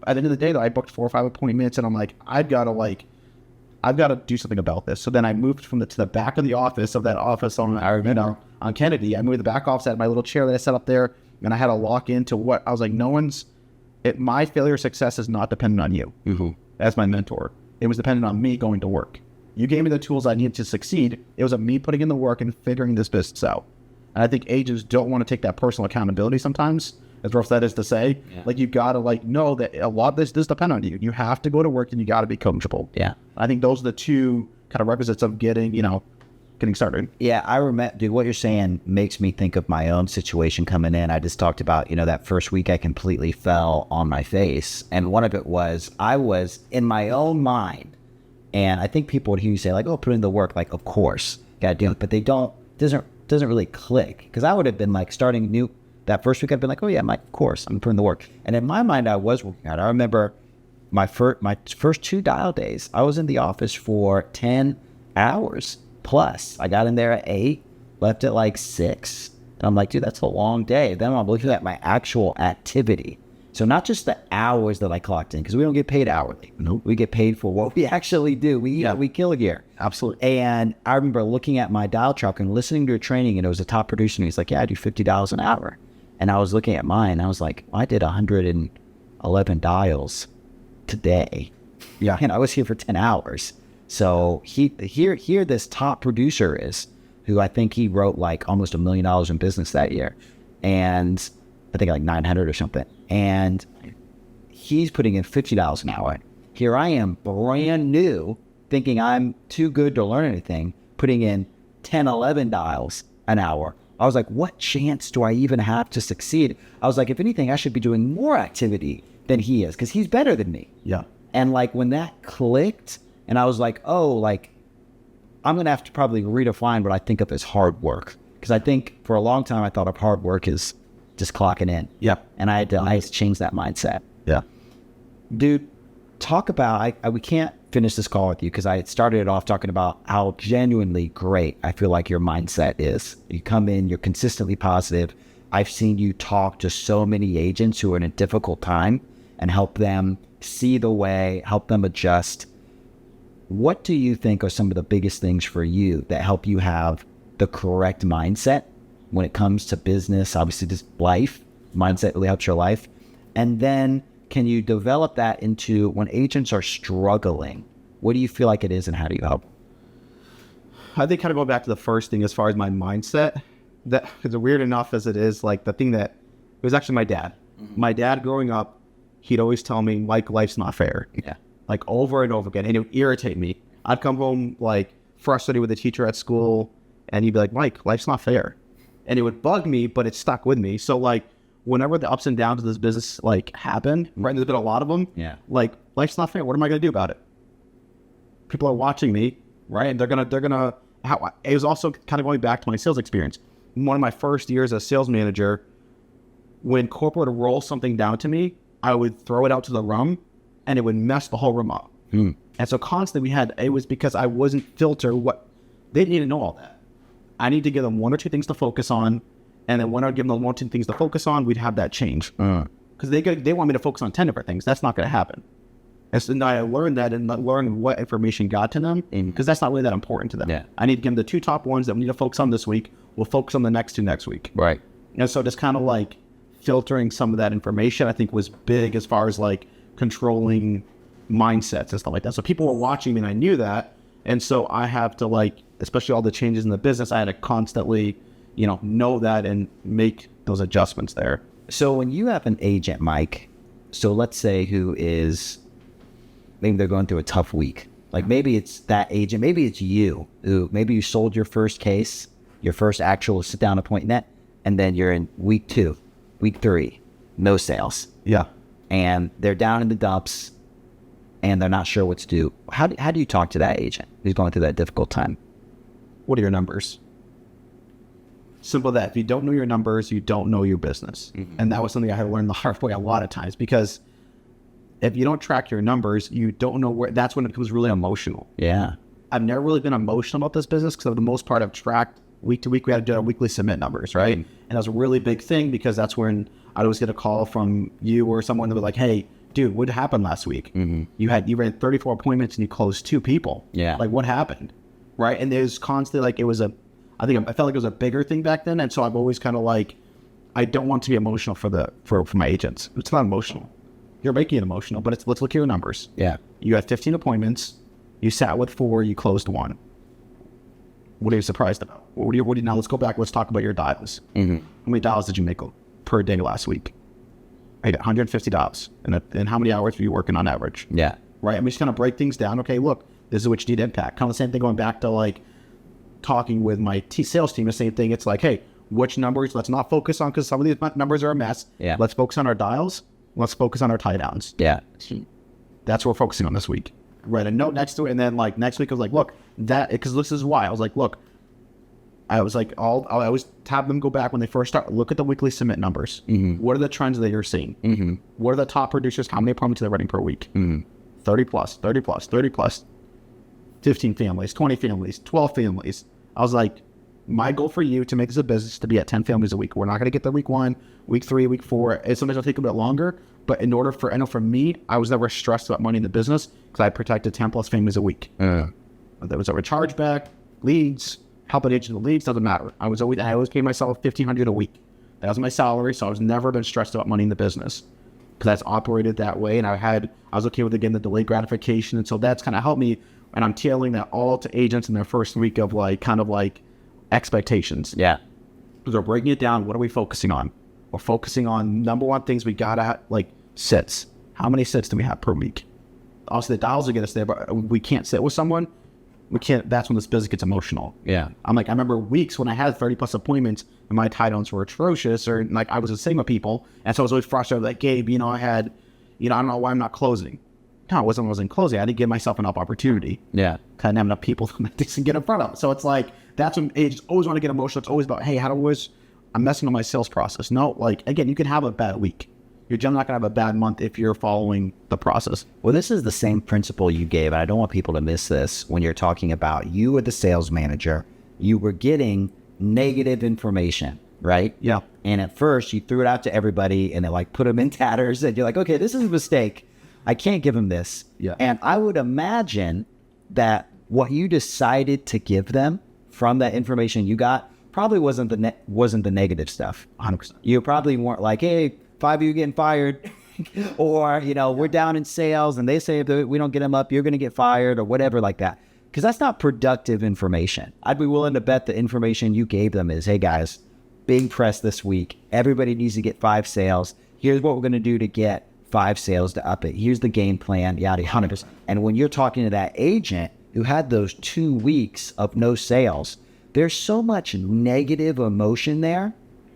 At the end of the day, though, I booked 4 or 5 appointments, and I'm like, I've got to do something about this. So then I moved to the back of the office of that office on Kennedy. I moved the back office at my little chair that I set up there, and I had to lock into what I was like. My failure or success is not dependent on you as my mentor. It was dependent on me going to work. You gave me the tools I needed to succeed. It was me putting in the work and figuring this business out. And I think agents don't want to take that personal accountability sometimes, as rough as that is to say. Yeah. Like, you got to know that a lot of this does depend on you. You have to go to work, and you got to be coachable. Yeah. I think those are the two kind of requisites of getting started. Yeah, I remember, dude, what you're saying makes me think of my own situation coming in. I just talked about, that first week I completely fell on my face. And one of it was, I was in my own mind. And I think people would hear you say, like, oh, put in the work. Like, of course, got to do it. But doesn't really click, because I would have been like starting new that first week. I'd been like, oh yeah, of course I'm putting the work. And in my mind, I was working out. I remember my first 2 dial days, I was in the office for 10 hours plus. I got in there at 8, left at like 6, and I'm like, dude, that's a long day. Then I'm looking at my actual activity. So not just the hours that I clocked in, because we don't get paid hourly. Nope. We get paid for what we actually do. We kill a gear. Absolutely. And I remember looking at my dial truck and listening to a training, and it was a top producer, and he's like, yeah, I do $50 an hour. And I was looking at mine, and I was like, I did 111 dials today. Yeah. And I was here for 10 hours. So here this top producer is, who I think he wrote like almost $1 million in business that year. And I think like 900 or something. And he's putting in $50 an hour. Here I am, brand new, thinking I'm too good to learn anything, putting in 10, 11 dials an hour. I was like, what chance do I even have to succeed? I was like, if anything, I should be doing more activity than he is, because he's better than me. Yeah. And like when that clicked, and I was like, oh, like I'm going to have to probably redefine what I think of as hard work. Because I think for a long time, I thought of hard work as just clocking in. Yep. And I had to change that mindset. Yeah. Dude, talk about, we can't finish this call with you because I had started it off talking about how genuinely great I feel like your mindset is. You come in, you're consistently positive. I've seen you talk to so many agents who are in a difficult time and help them see the way, help them adjust. What do you think are some of the biggest things for you that help you have the correct mindset when it comes to business? Obviously, just life. Mindset really helps your life. And then can you develop that into when agents are struggling? What do you feel like it is, and how do you help? I think kind of go back to the first thing as far as my mindset. That is weird enough as it is, like the thing that it was actually my dad. Mm-hmm. My dad growing up, he'd always tell me, like, life's not fair. Yeah. Like over and over again. And it would irritate me. I'd come home like frustrated with the teacher at school, and he'd be like, Mike, life's not fair. And it would bug me, but it stuck with me. So like whenever the ups and downs of this business like happen, right? There's been a lot of them. Yeah. Like, life's not fair. What am I going to do about it? People are watching me, right? And they're gonna. It was also kind of going back to my sales experience. One of my first years as a sales manager, when corporate would roll something down to me, I would throw it out to the room, and it would mess the whole room up. And so constantly it was because I wasn't filter what they didn't even know all that. I need to give them 1 or 2 things to focus on, and then when I give them 1 or 2 things to focus on, we'd have that change. Because they want me to focus on 10 different things. That's not going to happen. And so now I learned that and learned what information got to them, because that's not really that important to them. Yeah. I need to give them the 2 top ones that we need to focus on this week. We'll focus on the next 2 next week. Right. And so just kind of like filtering some of that information, I think was big as far as like controlling mindsets and stuff like that. So people were watching me and I knew that. And so I have to like, especially all the changes in the business, I had to constantly, know that and make those adjustments there. So when you have an agent, Mike, so let's say who is, maybe they're going through a tough week. Like maybe it's that agent, maybe it's you who, maybe you sold your first case, your first actual sit down appointment, and then you're in week 2, week 3, no sales. Yeah. And they're down in the dumps and they're not sure what to do. How do you talk to that agent who's going through that difficult time? What are your numbers? Simple that. If you don't know your numbers, you don't know your business. And that was something I had to learn the hard way a lot of times, because if you don't track your numbers, you don't know where, that's when it becomes really emotional. Yeah. I've never really been emotional about this business because for the most part I've tracked week to week. We had to do our weekly submit numbers, right? And that was a really big thing, because that's when I'd always get a call from you or someone that was like, hey, dude, what happened last week? You ran 34 appointments and you closed 2 people. Yeah. Like what happened? Right. And there's constantly like, I felt like it was a bigger thing back then. And so I've always kind of like, I don't want to be emotional for my agents. It's not emotional. You're making it emotional, but let's look at your numbers. Yeah. You had 15 appointments. You sat with 4, you closed 1. What are you surprised about? Now let's go back. Let's talk about your dials. How many dials did you make per day last week? I got $150. And how many hours were you working on average? Yeah. Right. I'm just going to break things down. Okay, look, this is what you need impact. Kind of the same thing going back to like talking with my sales team, the same thing. It's like, hey, which numbers let's not focus on, because some of these numbers are a mess. Yeah. Let's focus on our dials. Let's focus on our tie downs. Yeah. That's what we're focusing on this week. Write a note next to it. And then like next week I was like, look, because this is why I was like, look, I was like, I always have them go back when they first start, look at the weekly submit numbers. What are the trends that you're seeing? What are the top producers? How many appointments are they running per week? 30 plus, 30 plus, 30 plus, 15 families, 20 families, 12 families. I was like, my goal for you to make this a business to be at 10 families a week. We're not going to get there week 1, week 3, week 4. And sometimes it'll take a bit longer. But in order for, I know for me, I was never stressed about money in the business because I protected 10 plus families a week. Whether it was over chargeback, leads, helping agents with leads, doesn't matter. I always paid myself $1,500 a week. That was my salary. So I was never been stressed about money in the business because that's operated that way. And I was okay with, again, the delayed gratification. And so that's kind of helped me. And I'm tailing that all to agents in their first week of like, kind of like expectations. Yeah. Because we're breaking it down. What are we focusing on? We're focusing on number one things we got to like sits. How many sits do we have per week? Also, the dials will get us there, but we can't sit with someone. We can't. That's when this business gets emotional. Yeah. I remember weeks when I had 30 plus appointments and my tie downs were atrocious, or like I was sitting with people. And so I was always frustrated, like, Gabe, I had, I don't know why I'm not closing. No, I wasn't closing. I had to give myself enough opportunity. Yeah. Kind of have enough people to get in front of. So it's like, that's when agents always want to get emotional. It's always about, hey, I'm messing with my sales process. No, like, again, you can have a bad week. You're generally not going to have a bad month if you're following the process. Well, this is the same principle you gave, and I don't want people to miss this when you're talking about you were the sales manager. You were getting negative information, right? Yeah. And at first, you threw it out to everybody, and they like put them in tatters, and you're like, okay, this is a mistake. I can't give them this. Yeah. And I would imagine that what you decided to give them from that information you got probably wasn't the negative stuff. 100%. You probably weren't like, hey, 5 of you getting fired, or, we're down in sales and they say if we don't get them up, you're going to get fired, or whatever like that. Because that's not productive information. I'd be willing to bet the information you gave them is, hey guys, big press this week. Everybody needs to get 5 sales. Here's what we're going to do to get 5 sales to up it. Here's the game plan, yada, yada. And when you're talking to that agent who had those 2 weeks of no sales, there's so much negative emotion there.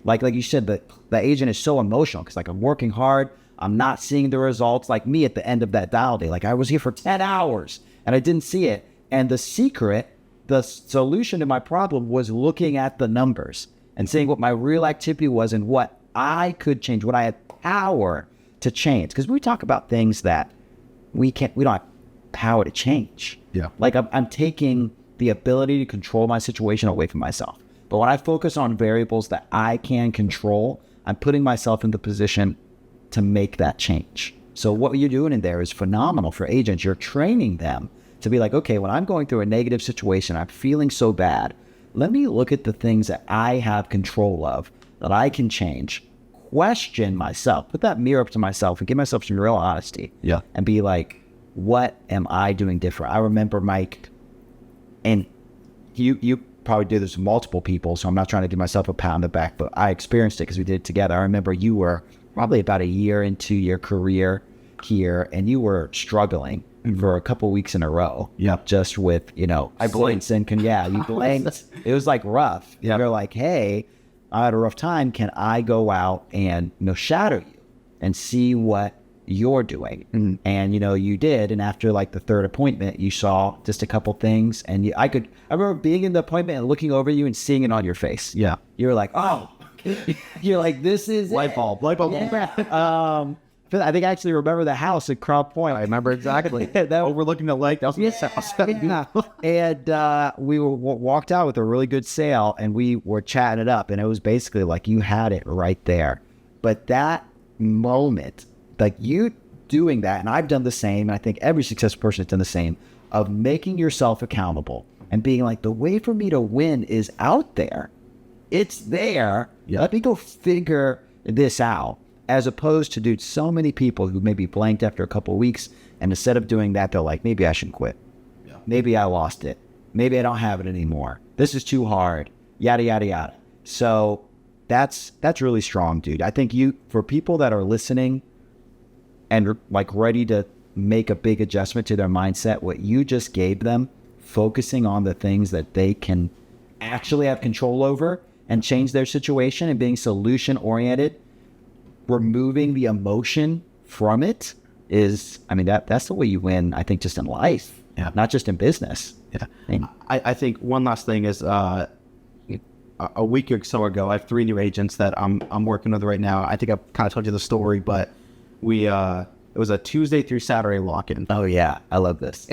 Like you said, the agent is so emotional because like I'm working hard. I'm not seeing the results. Like me at the end of that dial day, like I was here for 10 hours and I didn't see it. And the solution to my problem was looking at the numbers and seeing what my real activity was and what I could change, what I had power to change. Because we talk about things that we don't have power to change. Yeah. Like I'm taking the ability to control my situation away from myself. But when I focus on variables that I can control, I'm putting myself in the position to make that change. So what you're doing in there is phenomenal for agents. You're training them to be like, okay, when I'm going through a negative situation, I'm feeling so bad. Let me look at the things that I have control of, that I can change. Question myself, put that mirror up to myself and give myself some real honesty. Yeah. And be like, what am I doing different? I remember, Mike, and you probably do this with multiple people, so I'm not trying to give myself a pat on the back, but I experienced it because we did it together. I remember you were probably about a year into your career here, and you were struggling for a couple weeks in a row. Yep. Just with, I blinked. And you blinked. It was like rough. Yep. You're like, hey, I had a rough time. Can I go out and, shadow you and see what you're doing? Mm-hmm. And, you did. And after like the third appointment, you saw just a couple things. And I remember being in the appointment and looking over you and seeing it on your face. Yeah. You were like, oh, you're like, this is Light bulb. Yeah. I think I actually remember the house at Crown Point. I remember exactly. Overlooking the lake. That was Yeah. And we walked out with a really good sale, and we were chatting it up, and it was basically like you had it right there. But that moment, like you doing that, and I've done the same, and I think every successful person has done the same, of making yourself accountable and being like, the way for me to win is out there. It's there. Yeah. Let me go figure this out. As opposed to, dude, so many people who maybe blanked after a couple of weeks, and instead of doing that, they're like, maybe I should quit. Yeah. Maybe I lost it. Maybe I don't have it anymore. This is too hard. Yada, yada, yada. So that's really strong, dude. I think for people that are listening and like ready to make a big adjustment to their mindset, what you just gave them, focusing on the things that they can actually have control over and change their situation and being solution oriented, removing the emotion from it is, that's the way you win, I think, just in life, not just in business. Yeah. I think one last thing is a week or so ago, I have 3 new agents that I'm working with right now. I think I've kind of told you the story, but it was a Tuesday through Saturday lock-in. Oh yeah, I love this.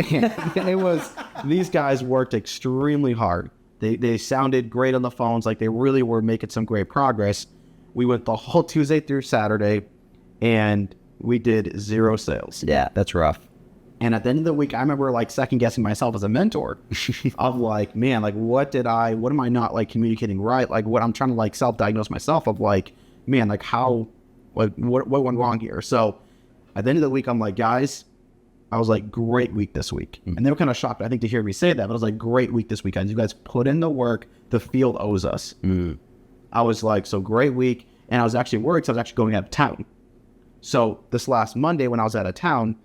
These guys worked extremely hard. They sounded great on the phones, like they really were making some great progress. We went the whole Tuesday through Saturday, and we did 0 sales. Yeah, that's rough. And at the end of the week, I remember like second guessing myself as a mentor of like, man, like what am I not like communicating right? Like what I'm trying to like self-diagnose myself of like, man, like how, like what went wrong here? So at the end of the week, I'm like, guys, I was like, great week this week. And they were kind of shocked, I think, to hear me say that, but I was like, great week this week, guys. You guys put in the work. The field owes us. I was like, so great week. And I was actually worried because I was actually going out of town. So this last Monday when I was out of town,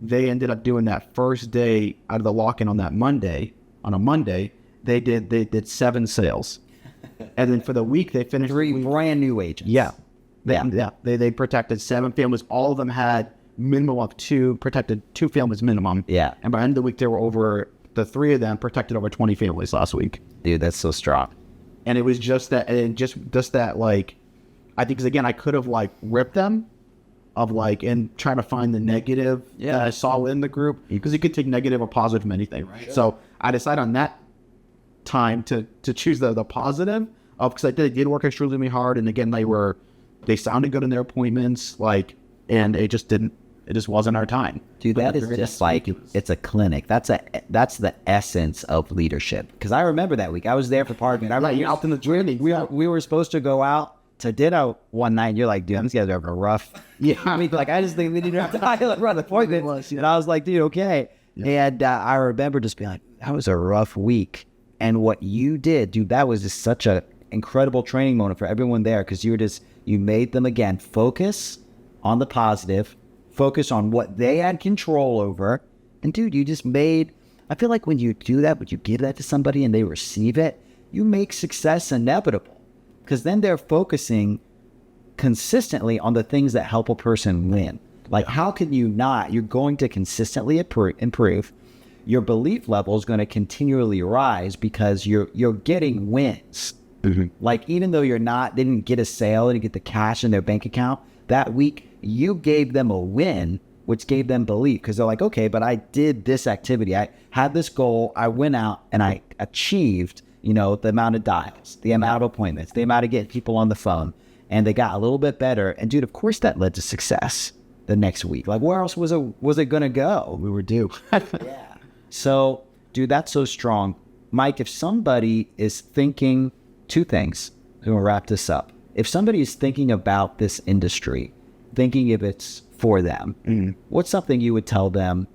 they ended up doing that first day out of the lock-in on a Monday, they did 7 sales. And then for the week, they finished 3 brand new agents. Yeah. They protected 7 families. All of them had minimum of 2, protected 2 families minimum. Yeah. And by the end of the week, they were over, the 3 of them protected over 20 families last week. Dude, that's so strong. And it was just that, like, I think, because again, I could have like ripped them of like, and trying to find the negative that I saw within the group, because you could take negative or positive from anything, right? Sure. So I decided on that time to choose the positive of, because they did work extremely hard. And again, they sounded good in their appointments, like, and it just wasn't our time. Dude, that is just like, it's a clinic. That's the essence of leadership. Because I remember that week. I was there for part of it. I remember You're out in the journey. we were supposed to go out to dinner one night. And you're like, dude, these guys are having a rough. Yeah. Like, I just think they need to have to run the appointment. And I was like, dude, okay. Yeah. And I remember just being like, that was a rough week. And what you did, dude, that was just such a incredible training moment for everyone there. Because you made them, again, focus on the positive, focus on what they had control over. And dude, you just I feel like when you do that, when you give that to somebody and they receive it, you make success inevitable. Because then they're focusing consistently on the things that help a person win. Like, how can you not? You're going to consistently improve. Your belief level is going to continually rise because you're getting wins. Mm-hmm. Like, even though they didn't get a sale, they didn't get the cash in their bank account that week, you gave them a win, which gave them belief, because they're like, okay, but I did this activity. I had this goal. I went out and I achieved, the amount of dials, the amount of appointments, the amount of getting people on the phone, and they got a little bit better. And dude, of course that led to success. the next week? Like, where else was it gonna go? We were due. Yeah. So, dude, that's so strong. Mike, if somebody is thinking two things, I'm gonna wrap this up. If somebody is thinking about this industry, thinking if it's for them, what's something you would tell them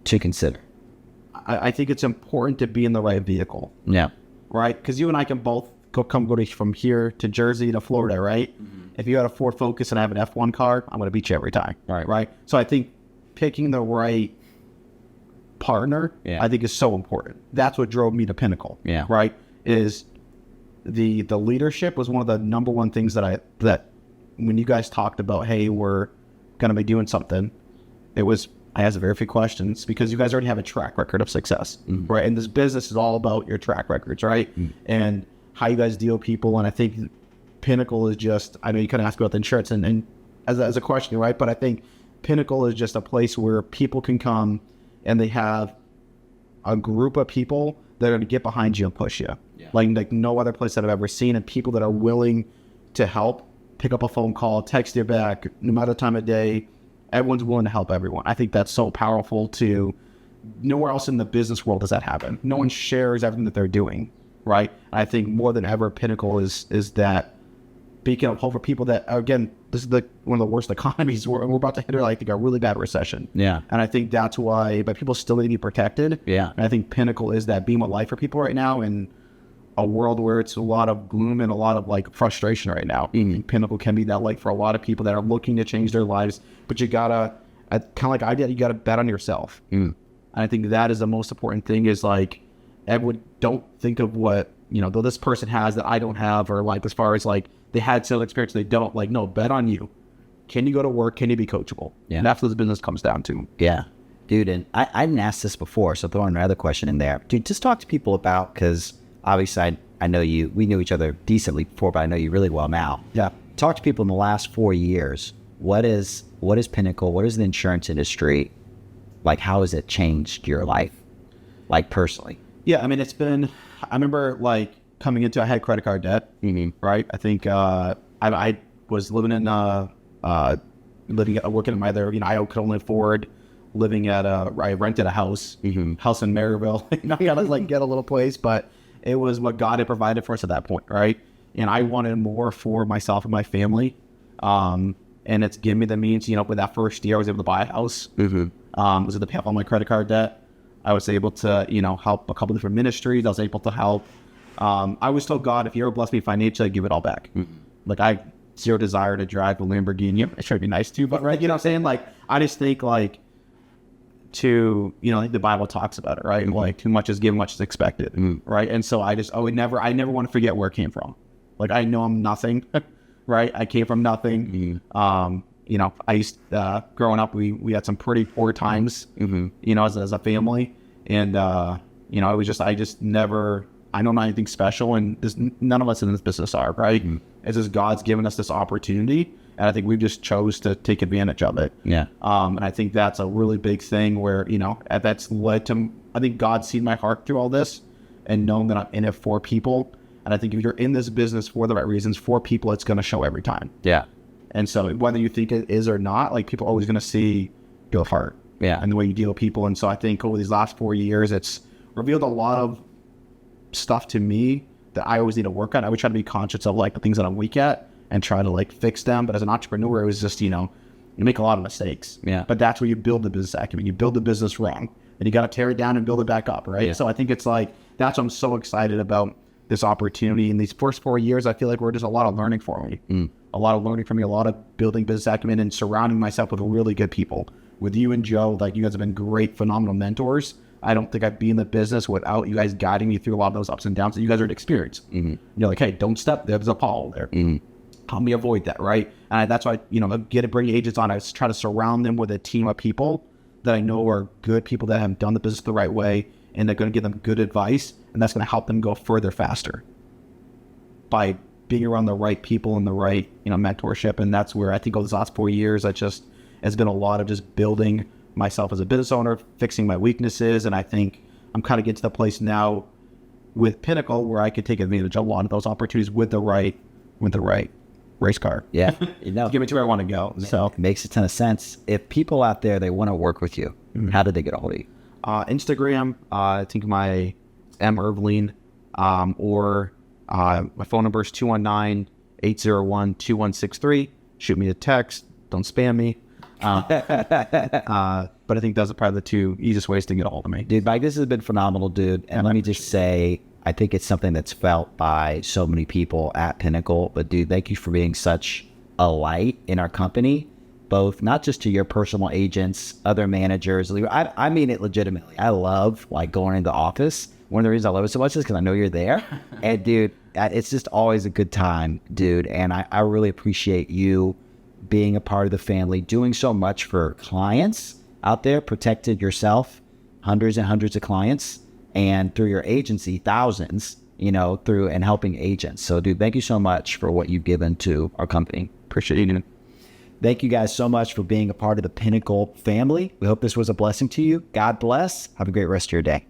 to consider? I think it's important to be in the right vehicle. Yeah. Right? Because you and I can both go from here to Jersey to Florida, right? If you had a Ford Focus and I have an F1 car, I'm going to beat you every time. Right? So I think picking the right partner, I think is so important. That's what drove me to Pinnacle. Yeah. Right? Is the leadership was one of the number one things that when you guys talked about, hey, we're going to be doing something, I asked very few questions because you guys already have a track record of success, right? And this business is all about your track records, right? And how you guys deal with people. And I think Pinnacle is just, I know you kind of asked about the insurance and as a question, right? But I think Pinnacle is just a place where people can come and they have a group of people that are going to get behind you and push you. Yeah. Like no other place that I've ever seen, and people that are willing to help, pick up a phone call, text you back, no matter the time of day. Everyone's willing to help everyone. I think that's so powerful to nowhere else in the business world does that happen. No one shares everything that they're doing, right? I think more than ever, Pinnacle is that beacon of hope for people that, again, this is one of the worst economies. We're about to hit, I think, a really bad recession. Yeah. And I think that's why, but people still need to be protected. Yeah. And I think Pinnacle is that beam of light for people right now in a world where it's a lot of gloom and a lot of like frustration right now. Pinnacle can be that light for a lot of people that are looking to change their lives, but you gotta, kind of like I did, you gotta bet on yourself. And I think that is the most important thing is like, everyone don't think of what, though this person has that I don't have, or like as far as like they had sales experience, they don't, like, no, bet on you. Can you go to work? Can you be coachable? Yeah. And that's what this business comes down to. Yeah. Dude, and I didn't ask this before, so throwing another question in there. Dude, just talk to people about, because obviously I know you, we knew each other decently before, but I know you really well now. Yeah. Talk to people in the last 4 years. What is Pinnacle? What is the insurance industry? Like, how has it changed your life? Like, personally? Yeah, I mean, it's been, I remember like coming into, I had credit card debt, right? I think I was living in, working at my other, I could only afford living at I rented a house in Maryville. I gotta like get a little place, but it was what God had provided for us at that point, right? And I wanted more for myself and my family. And it's given me the means, with that first year I was able to buy a house. Was able to pay off all my credit card debt. I was able to, help a couple different ministries. I was able to help. I always told God, if you ever bless me financially, I'd give it all back. Like, I zero desire to drive a Lamborghini. It should be nice too, but right, you know what I'm saying? Like, I just think like like the Bible talks about it, right? Like, too much is given, much is expected, right? And so I never want to forget where it came from. Like, I know I'm nothing, right? I came from nothing. I used growing up, we had some pretty poor times, as a family, and it was I know not anything special, and none of us in this business are, right? It's just God's given us this opportunity, and I think we've just chose to take advantage of it. Yeah. And I think that's a really big thing where, that's led to, I think God's seen my heart through all this and known that I'm in it for people. And I think if you're in this business for the right reasons, for people, it's going to show every time. Yeah. And so whether you think it is or not, like, people are always going to see your heart. Yeah. And the way you deal with people. And so I think over these last 4 years, it's revealed a lot of stuff to me that I always need to work on. I would try to be conscious of like the things that I'm weak at and try to like fix them. But as an entrepreneur, it was just, you make a lot of mistakes. Yeah. But that's where you build the business acumen. You build the business wrong, and you got to tear it down and build it back up, right? Yeah. So I think it's like, that's what I'm so excited about this opportunity. In these first 4 years, I feel like we're just a lot of learning for me. A lot of learning for me, a lot of building business acumen and surrounding myself with really good people. With you and Joe, like, you guys have been great, phenomenal mentors. I don't think I'd be in the business without you guys guiding me through a lot of those ups and downs that you guys are experiencing. You're like, hey, don't step there. There's a pothole there. Help me avoid that, right? And that's why, bring agents on. I try to surround them with a team of people that I know are good people that have done the business the right way, and they're going to give them good advice, and that's going to help them go further faster by being around the right people and the right, mentorship. And that's where I think over the last 4 years, has been a lot of just building myself as a business owner, fixing my weaknesses. And I think I'm kind of getting to the place now with Pinnacle where I could take advantage of a lot of those opportunities with the right race car. Yeah. You know, Get me to where I want to go. So it makes a ton of sense. If people out there, they want to work with you, how do they get a hold of you? Instagram, I think my Heuveline, or my phone number is 219-801-2163. Shoot me a text. Don't spam me. But I think those are probably the two easiest ways to get a hold of me. Dude, Mike, this has been phenomenal, dude. And let me just say, I think it's something that's felt by so many people at Pinnacle. But dude, thank you for being such a light in our company, both not just to your personal agents, other managers. I mean it legitimately. I love like going into the office. One of the reasons I love it so much is because I know you're there. And dude, it's just always a good time, dude. And I really appreciate you being a part of the family, doing so much for clients out there, protected yourself, hundreds and hundreds of clients, and through your agency, thousands, you know, through and helping agents. So dude, thank you so much for what you've given to our company. Appreciate it. Thank you guys so much for being a part of the Pinnacle family. We hope this was a blessing to you. God bless. Have a great rest of your day.